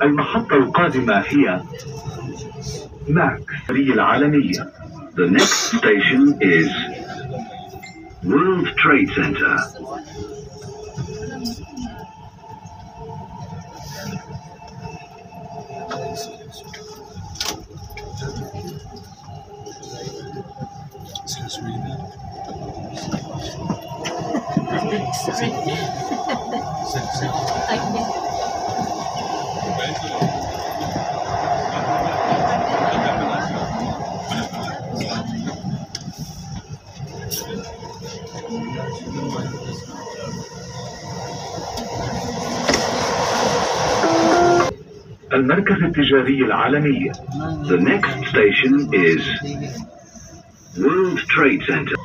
المحطة القادمة هي ماك العالمية. The next station is World Trade Center. المركز التجاري العالمي. The next station is World Trade Center.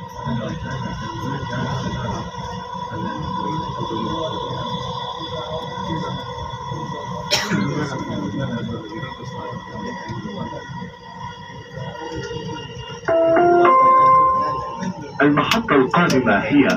المحطة القادمة هي